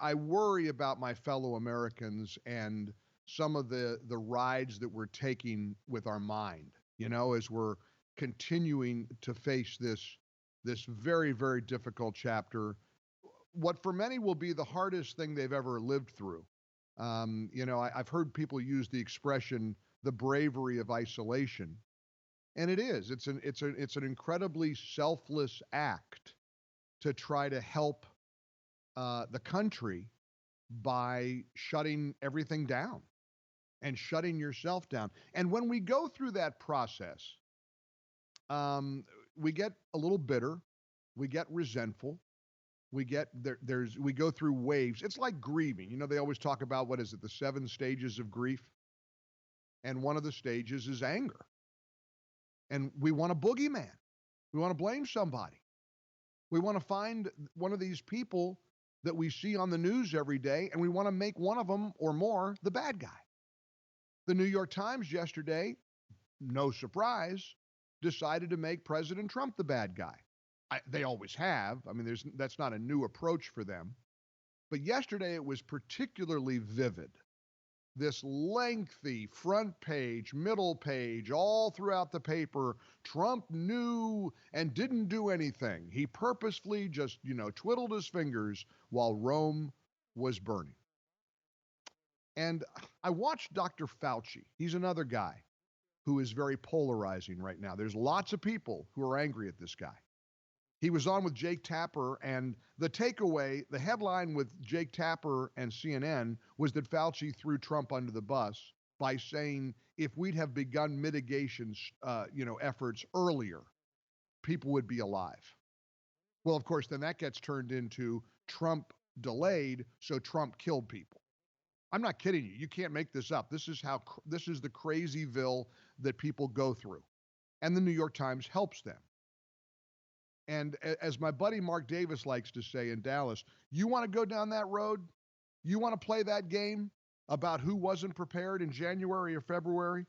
I worry about my fellow Americans and some of the rides that we're taking with our mind, as we're continuing to face this very, very difficult chapter, what for many will be the hardest thing they've ever lived through. I've heard people use the expression "the bravery of isolation," and it is. It's an incredibly selfless act to try to help the country by shutting everything down and shutting yourself down. And when we go through that process, we get a little bitter, we get resentful, we go through waves. It's like grieving. They always talk about, what is it, the 7 stages of grief, and one of the stages is anger. And we want a boogeyman. We want to blame somebody. We want to find one of these people that we see on the news every day, and we want to make one of them or more the bad guy. The New York Times yesterday, no surprise, decided to make President Trump the bad guy. They always have. I mean, that's not a new approach for them. But yesterday it was particularly vivid. This lengthy front page, middle page, all throughout the paper, Trump knew and didn't do anything. He purposefully just, twiddled his fingers while Rome was burning. And I watched Dr. Fauci. He's another guy who is very polarizing right now. There's lots of people who are angry at this guy. He was on with Jake Tapper, and the takeaway, the headline with Jake Tapper and CNN was that Fauci threw Trump under the bus by saying if we'd have begun mitigation, efforts earlier, people would be alive. Well, of course, then that gets turned into Trump delayed, so Trump killed people. I'm not kidding you. You can't make this up. This is the crazyville that people go through, and the New York Times helps them. And as my buddy Mark Davis likes to say in Dallas, you want to go down that road? You want to play that game about who wasn't prepared in January or February?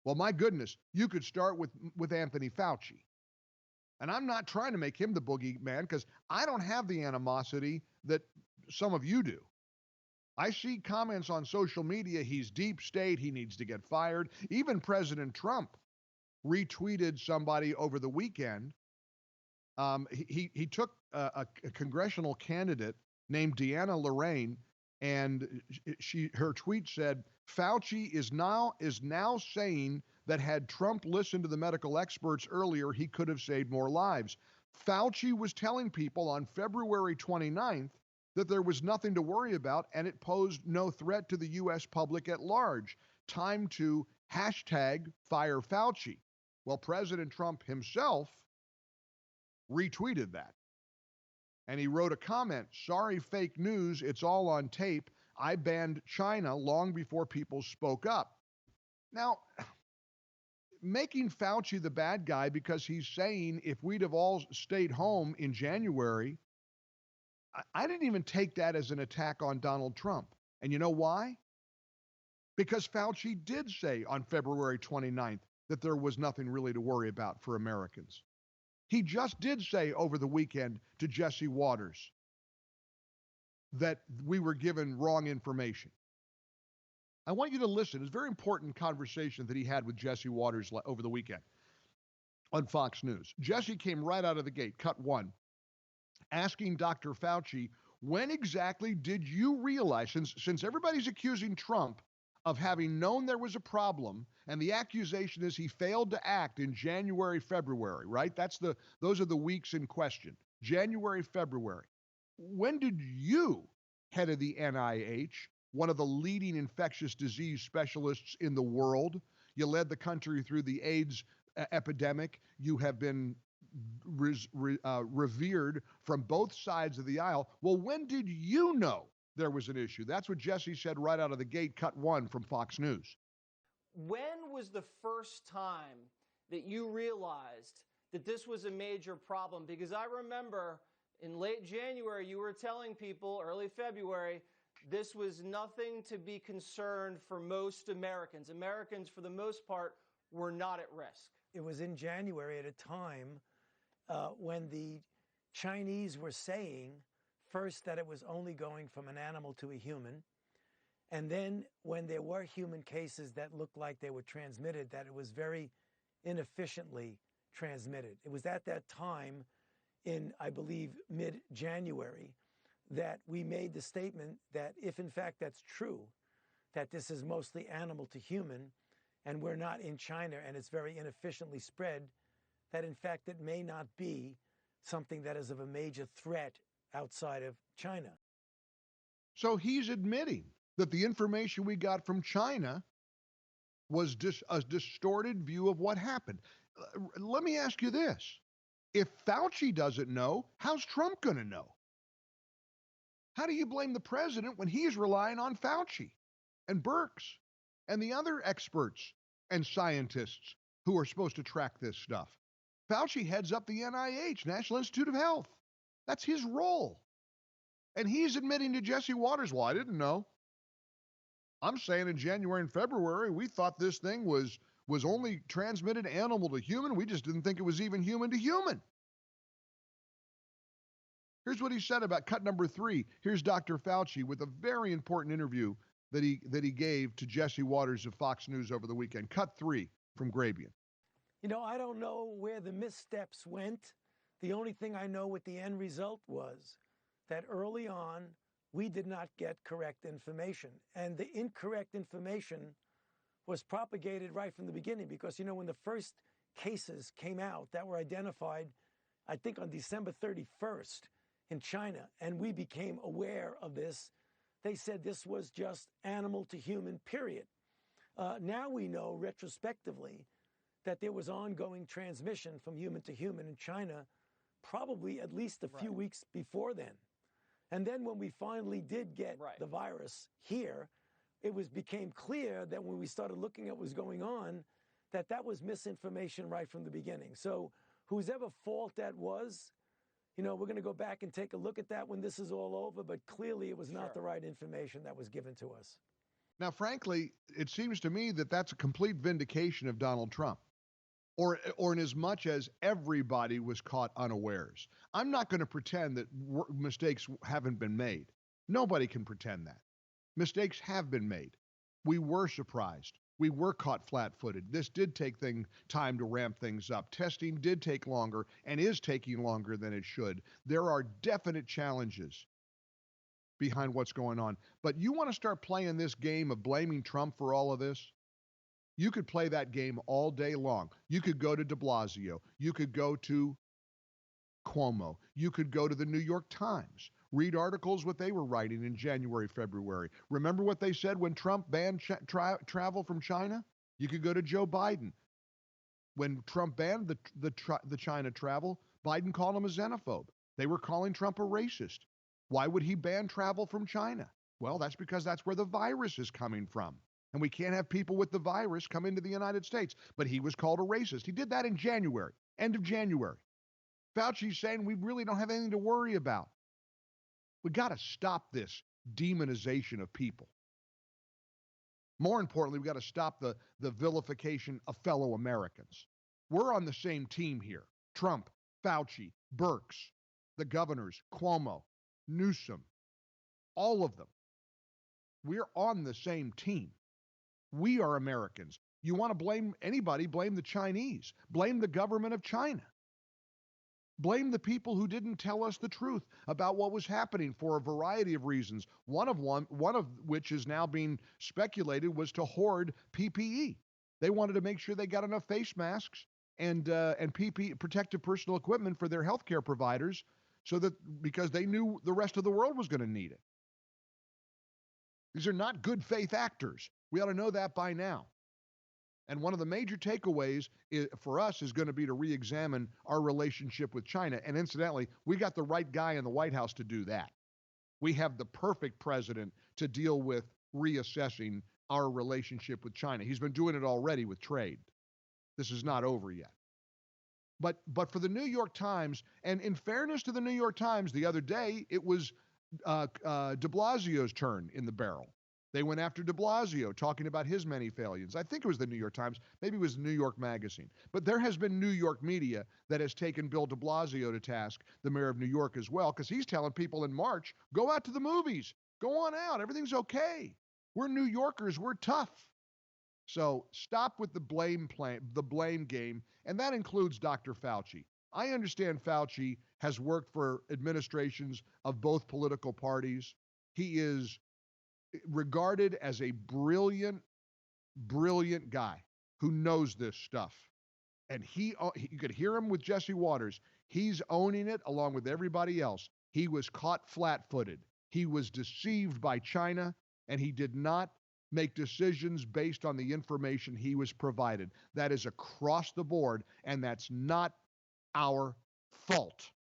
Well, my goodness, you could start with Anthony Fauci. And I'm not trying to make him the boogeyman, because I don't have the animosity that some of you do. I see comments on social media, he's deep state, he needs to get fired. Even President Trump retweeted somebody over the weekend. He took a congressional candidate named Deanna Lorraine, and her tweet said, Fauci is now saying that had Trump listened to the medical experts earlier, he could have saved more lives. Fauci was telling people on February 29th that there was nothing to worry about, and it posed no threat to the U.S. public at large. Time to #fire Fauci. Well, President Trump himself retweeted that. And he wrote a comment, sorry, fake news, it's all on tape. I banned China long before people spoke up. Now, making Fauci the bad guy because he's saying if we'd have all stayed home in January, I didn't even take that as an attack on Donald Trump. And you know why? Because Fauci did say on February 29th that there was nothing really to worry about for Americans. He just did say over the weekend to Jesse Waters that we were given wrong information. I want you to listen. It's a very important conversation that he had with Jesse Waters over the weekend on Fox News. Jesse came right out of the gate, cut one, asking Dr. Fauci, when exactly did you realize, since everybody's accusing Trump of having known there was a problem, and the accusation is he failed to act in January, February, right? Those are the weeks in question, January, February. When did you, head of the NIH, one of the leading infectious disease specialists in the world, you led the country through the AIDS epidemic, you have been revered from both sides of the aisle. Well, when did you know there was an issue? That's what Jesse said right out of the gate, cut one from Fox News. When was the first time that you realized that this was a major problem? Because I remember in late January, you were telling people, early February, this was nothing to be concerned for most Americans. Americans, for the most part, were not at risk. It was in January at a time when the Chinese were saying first that it was only going from an animal to a human. And then when there were human cases that looked like they were transmitted, that it was very inefficiently transmitted. It was at that time in, I believe, mid-January that we made the statement that if in fact that's true, that this is mostly animal to human, and we're not in China and it's very inefficiently spread, that in fact it may not be something that is of a major threat outside of China. So he's admitting that the information we got from China was a distorted view of what happened. Let me ask you this. If Fauci doesn't know, how's Trump going to know? How do you blame the president when he's relying on Fauci and Birx and the other experts and scientists who are supposed to track this stuff? Fauci heads up the NIH, National Institute of Health. That's his role. And he's admitting to Jesse Waters, well, I didn't know. I'm saying in January and February, we thought this thing was only transmitted animal to human. We just didn't think it was even human to human. Here's what he said about cut number 3. Here's Dr. Fauci with a very important interview that he gave to Jesse Waters of Fox News over the weekend. Cut 3 from Grabian. You know, I don't know where the missteps went. The only thing I know what the end result was that early on, we did not get correct information. And the incorrect information was propagated right from the beginning because, you know, when the first cases came out that were identified, I think on December 31st in China, and we became aware of this, they said this was just animal to human, period. Now we know retrospectively that there was ongoing transmission from human to human in China, probably at least a few weeks before then. And then when we finally did get the virus here, it became clear that when we started looking at what was going on, that was misinformation right from the beginning. So whose ever fault that was, you know, we're going to go back and take a look at that when this is all over, but clearly it was not the right information that was given to us. Now, frankly, it seems to me that that's a complete vindication of Donald Trump. Or in as much as everybody was caught unawares. I'm not going to pretend that mistakes haven't been made. Nobody can pretend that. Mistakes have been made. We were surprised. We were caught flat-footed. This did take time to ramp things up. Testing did take longer and is taking longer than it should. There are definite challenges behind what's going on. But you want to start playing this game of blaming Trump for all of this? You could play that game all day long. You could go to de Blasio. You could go to Cuomo. You could go to the New York Times. Read articles what they were writing in January, February. Remember what they said when Trump banned travel from China? You could go to Joe Biden. When Trump banned the China travel, Biden called him a xenophobe. They were calling Trump a racist. Why would he ban travel from China? Well, that's because that's where the virus is coming from. And we can't have people with the virus come into the United States. But he was called a racist. He did that in January, end of January. Fauci's saying we really don't have anything to worry about. We got to stop this demonization of people. More importantly, we got to stop the vilification of fellow Americans. We're on the same team here. Trump, Fauci, Birx, the governors, Cuomo, Newsom, all of them. We're on the same team. We are Americans. You want to blame anybody, blame the Chinese. Blame the government of China. Blame the people who didn't tell us the truth about what was happening for a variety of reasons. One of which is now being speculated was to hoard PPE. They wanted to make sure they got enough face masks and PPE, protective personal equipment for their healthcare providers, because they knew the rest of the world was going to need it. These are not good faith actors. We ought to know that by now. And one of the major takeaways for us is going to be to re-examine our relationship with China. And incidentally, we got the right guy in the White House to do that. We have the perfect president to deal with reassessing our relationship with China. He's been doing it already with trade. This is not over yet. But for the New York Times, and in fairness to the New York Times, the other day, it was de Blasio's turn in the barrel. They went after de Blasio, talking about his many failures. I think it was the New York Times, maybe it was New York Magazine. But there has been New York media that has taken Bill de Blasio to task, the mayor of New York as well, because he's telling people in March, go out to the movies, go on out, everything's okay. We're New Yorkers, we're tough. So stop with the blame game, and that includes Dr. Fauci. I understand Fauci has worked for administrations of both political parties. He is regarded as a brilliant, brilliant guy who knows this stuff. And you could hear him with Jesse Waters. He's owning it along with everybody else. He was caught flat-footed. He was deceived by China, and he did not make decisions based on the information he was provided. That is across the board, and that's not our fault.